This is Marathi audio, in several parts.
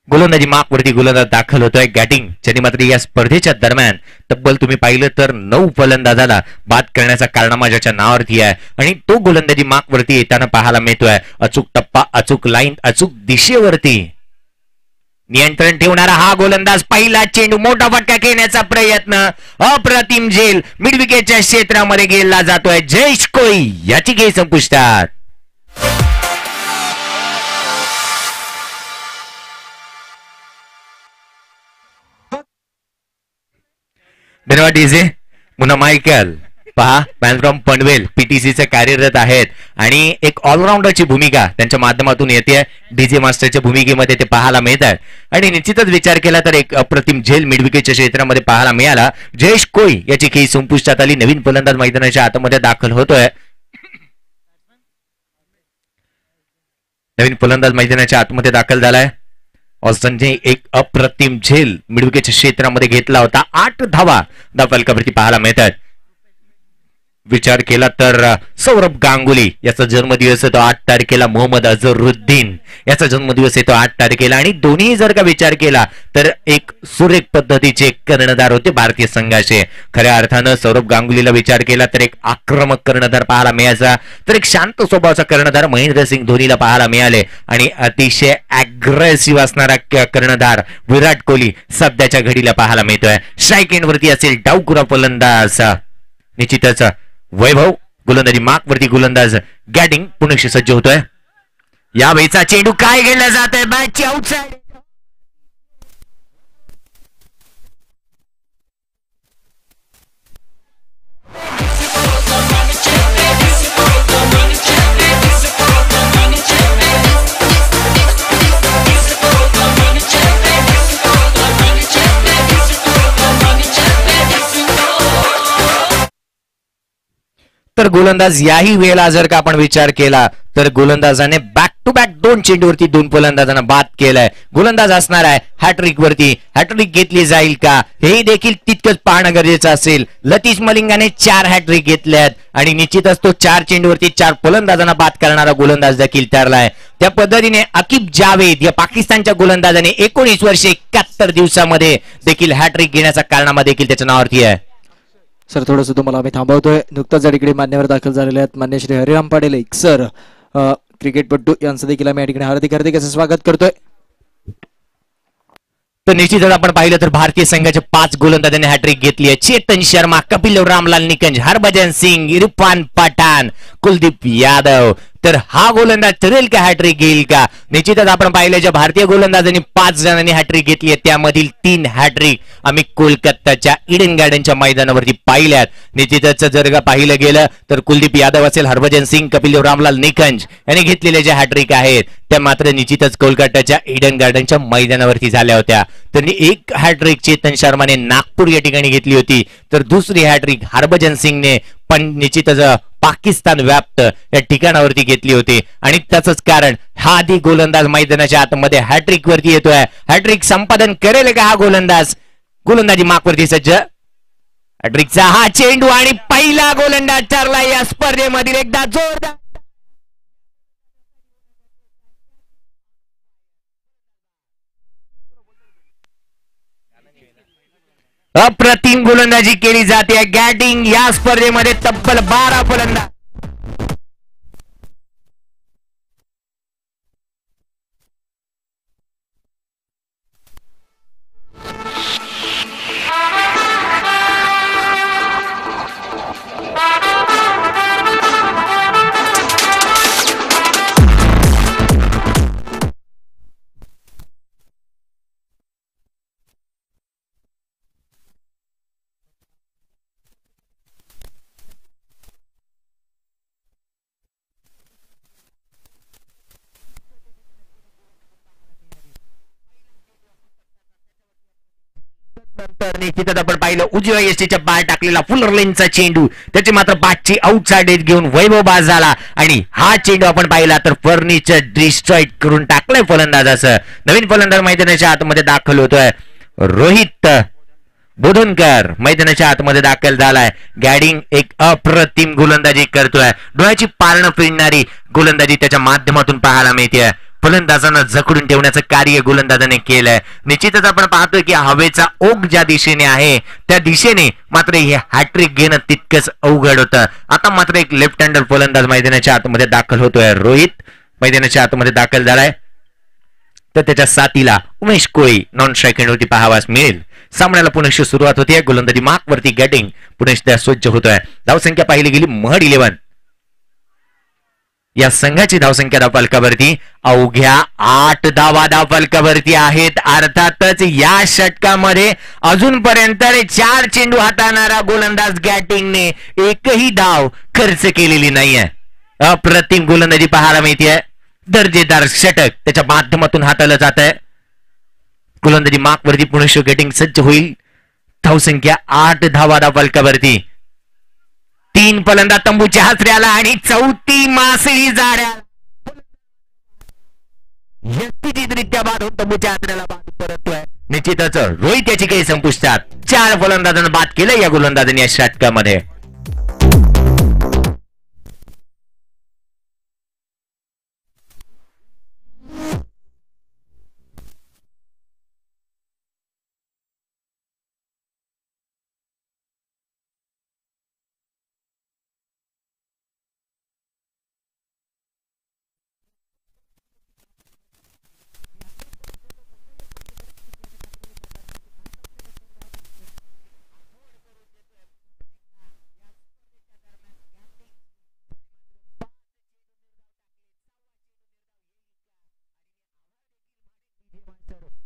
गोलंदाजी मार्कवरती गोलंदाज दाखल होतोय गॅटिंग, ज्यांनी मात्र या स्पर्धेच्या दरम्यान तब्बल तुम्ही पाहिलं तर 9 फलंदाजाला बाद करण्याचा कारनामा ज्याच्या नावावरती आहे आणि तो गोलंदाजी मार्कवरती येताना पाहायला मिळतोय. अचूक टप्पा, अचूक लाईन, अचूक दिशेवरती नियंत्रण ठेवणारा हा गोलंदाज. पहिला चेंडू, मोठा फटका खेळण्याचा प्रयत्न, अप्रतिम झेल मिड विकेटच्या क्षेत्रामध्ये गेला जातोय. जयेश कोळी याची खेळ संपुष्टात. धन्यवाद डीजे. पुन्हा मायकल पहा, मॅन फ्रॉम पनवेल पीटीसीचे कार्यरत आहेत आणि एक ऑलराऊंडरची भूमिका त्यांच्या माध्यमातून येते. डीजे मास्टरच्या भूमिकेमध्ये ते पाहायला मिळतात आणि निश्चितच विचार केला तर एक अप्रतिम झेल मिड विकेटच्या क्षेत्रामध्ये पाहायला मिळाला. जयेश कोळी याची खेळी संपुष्टात आली. नवीन फलंदाज मैदानाच्या आतमध्ये दाखल होतोय. नवीन फलंदाज मैदानाच्या आतमध्ये दाखल झालाय. ऑस्टनने एक अप्रतिम झेल मिड विकेटच्या क्षेत्रामध्ये घेतला होता. 8 धावा फलकावरती पाहायला मिळतात. विचार केला तर सौरभ गांगुली याचा जन्मदिवस येतो 8 तारखेला. मोहम्मद अझरुद्दीन याचा जन्मदिवस येतो 8 तारखेला आणि दोन्ही जर का विचार केला तर एक सुरेख पद्धतीचे कर्णधार होते भारतीय संघाचे. खऱ्या अर्थानं सौरभ गांगुलीला विचार केला तर एक आक्रमक कर्णधार पाहायला मिळायचा, तर एक शांत स्वभावाचा कर्णधार महेंद्रसिंग धोनीला पाहायला मिळाले आणि अतिशय अग्रेसिव्ह असणारा कर्णधार विराट कोहली सध्याच्या घडीला पाहायला मिळतोय. स्ट्राईक एंडवरती असेल डावखुरा फलंदाज निश्चितच वैभव. गोलंदाजी मार्कवरती गोलंदाज गॅटिंग पुनश्च सज्ज होतोय. या वेळचा चेंडू काय गेला जात आहे, बॅटची आउटसाइड. तर गोलंदाज याही वेळेला जर का आपण विचार केला तर गोलंदाजाने बॅक टू बॅक 2 चेंडूवरती 2 फलंदाजांना बाद केलाय. गोलंदाज असणार आहे हॅट्रिक वरती. हॅट्रिक घेतली जाईल का हे देखील तितकंच पाहणं गरजेचं असेल. लतीश मलिंगाने 4 हॅट्रिक घेतल्यात आणि निश्चितच तो 4 चेंडूवरती 4 फलंदाजांना बाद करणारा गोलंदाज देखील ठरलाय. त्या पद्धतीने अकीब जावेद या पाकिस्तानच्या गोलंदाजाने 19 वर्षे 71 दिवसामध्ये देखील हॅट्रिक घेण्याचा कारनामा देखील त्याच्या नावावरती आहे. सर थोडंसं तुम्हाला आम्ही थांबवतोय. नुकताच इकडे मान्यवर दाखल झालेले आहेत मान्य श्री हरिराम पाटील एक सर क्रिकेटपटू यांचं देखील आम्ही या ठिकाणी हार्दिक असं स्वागत करतोय. तर निश्चितच आपण पाहिलं तर भारतीय संघाच्या 5 गोलंदाजांनी हॅट्रिक घेतली आहे. चेतन शर्मा, कपिल रामलाल निकंज, हरभजन सिंग, इरफान पठाण, कुलदीप यादव. तर हा गोलंदाज ठरेल का हॅट्रिक घेईल का? निश्चितच आपण पाहिलं ज्या भारतीय गोलंदाजांनी 5 जणांनी हॅट्रिक घेतली आहे त्यामधील 3 हॅट्रिक आम्ही कोलकाताच्या ईडन गार्डनच्या मैदानावरती पाहिल्यात. निश्चितच जर का पाहिलं गेलं तर कुलदीप यादव असेल, हरभजन सिंग, कपिल रामलाल निकंज यांनी घेतलेले ज्या हॅट्रिक आहेत त्या मात्र निश्चितच कोलकाताच्या ईडन गार्डनच्या मैदानावरती झाल्या होत्या. त्यांनी एक हॅट्रिक चेतन शर्माने नागपूर या ठिकाणी घेतली होती, तर दुसरी हॅट्रिक हरभजन सिंगने पण निश्चितच पाकिस्तान व्याप्त या ठिकाणावरती घेतली होती आणि त्याचंच कारण हा आधी गोलंदाज मैदानाच्या आतमध्ये हॅट्रिक वरती येतोय. हॅट्रिक संपादन करेल का हा गोलंदाज? गोलंदाजी मार्कवरती सज्ज. हॅट्रिकचा हा चेंडू आणि पहिला गोलंदाज ठरला या स्पर्धेमधील. एकदा जोरदार अप्रतिम गोलंदाजी केली जाते. गॅटिंग या स्पर्धेमध्ये तब्बल 12 फलंदाज. नंतर निश्चितच आपण पाहिलं उजव्या यष्टीच्या बाहेर टाकलेला फुलर लेनचा चेंडू, त्याची मात्र बॅटची आउटसाइड एज घेऊन वैभव बाद झाला आणि हा चेंडू आपण पाहिला तर फर्निचर डिस्ट्रॉय करून टाकलाय फलंदाजाचं. नवीन फलंदाज मैदानाच्या आतमध्ये दाखल होतोय. रोहित बोधनकर मैदानाच्या आतमध्ये दाखल झालाय. गॅडिंग एक अप्रतिम गोलंदाजी करतोय. डोळ्याची पारणं फिरणारी गोलंदाजी त्याच्या माध्यमातून पाहायला मिळते. फलंदाजांना जखडून ठेवण्याचं कार्य गोलंदाजाने केलंय. निश्चितच आपण पाहतोय की हवेचा ओघ ज्या दिशेने आहे त्या दिशेने मात्र हे हॅट्रिक घेणं तितकंच अवघड होतं. आता मात्र एक लेफ्ट हँडर फलंदाज मैदानाच्या आतमध्ये दाखल होतोय. रोहित मैदानाच्या आतमध्ये दाखल झालाय, तर त्याच्या साथीला उमेश कोळी नॉन स्ट्रायकिंगवरती पाहावास मिळेल. सामन्याला पुनश्च सुरुवात होते. गोलंदाजी मार्क वरती गॅटिंग पुनश्च सज्ज होतोय. धावसंख्या पाहिली गेली महड 11. या संघाची धावसंख्या धावफलकावरती अवघ्या 8 धावा धावफलकावरती आहेत. अर्थातच या षटकामध्ये अजूनपर्यंत 4 चेंडू हाताळणारा गोलंदाज गॅटिंगने एकही धाव खर्च केलेली नाहीये. अप्रतिम गोलंदाजी पाहायला मिळते. दर्जेदार षटक त्याच्या माध्यमातून हाताळलं जात आहे. गोलंदाजी मार्क वरती पुनश्च गॅटिंग सज्ज होईल. धावसंख्या 8 धावा धावफलकावरती. 3 फलंदाज तंबूच्या हासऱ्याला आणि 4थी मासळी जाड्या यष्टीचितरित्या बाद होऊन तंबूच्या हासऱ्याला बाद परततोय. निश्चितच रोहित याची काही संपुष्टात. 4 फलंदाजांना बाद केलं या गोलंदाजांनी या षटकामध्ये.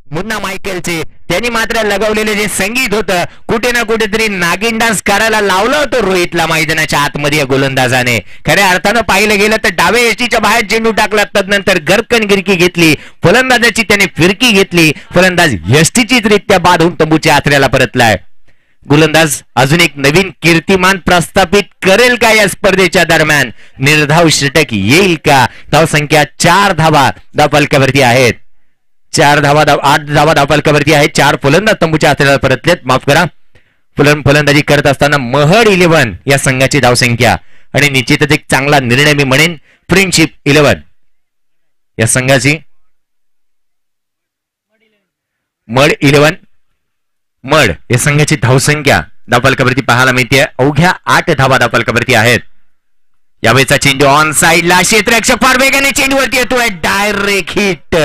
मुन्ना मायकेलचे त्यांनी मात्र लगवलेले जे संगीत होतं कुठे ना कुठेतरी नागिन डान्स करायला लावलं होतं रोहितला मैदानाच्या आतमध्ये या गोलंदाजाने. खऱ्या अर्थानं पाहिलं गेलं तर डावे यष्टीच्या बाहेर चेंडू टाकला. तदनंतर गरकन गिरकी घेतली. फलंदाजाची त्याने फिरकी घेतली. फलंदाज यष्टीचितरित्या बाद होऊन तंबूच्या आतऱ्याला परतलाय. गोलंदाज अजून एक नवीन कीर्तिमान प्रस्थापित करेल का या स्पर्धेच्या दरम्यान? निर्धाव षटक येईल का? धावसंख्या 4 धावा धावफलकावरती आहेत. 8 धावा धावफलकावरती आहेत. 4 फलंदाज तंबूच्या आतऱ्याला परतलेत. माफ करा, फलंदाजी करत असताना महड 11 या संघाची धावसंख्या. आणि निश्चितच एक चांगला निर्णय मी म्हणेन फ्रेंडशिप 11 या संघाची. मड या संघाची धावसंख्या धावफलकावरती पाहायला मिळते. अवघ्या 8 धावा धावफलकावरती आहेत. यावेळेचा चेंडू ऑन साइडला. क्षेत्ररक्षक फार वेगाने चेंडूवरती येतोय. Direct hit.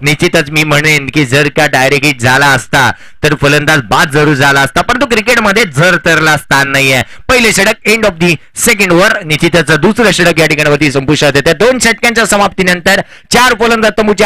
निश्चितच मी म्हणेन की जर का डायरेक्ट हिट झाला असता तर फलंदाज बाद जरूर झाला असता, परंतु क्रिकेटमध्ये जर तरला स्थान नाहीये. पहिले षटक end of the second over. निश्चितच दुसरं षटक या ठिकाणावरती संपुष्टात येते. 2 षटकांच्या समाप्तीनंतर 4 फलंदाज तंबूच्या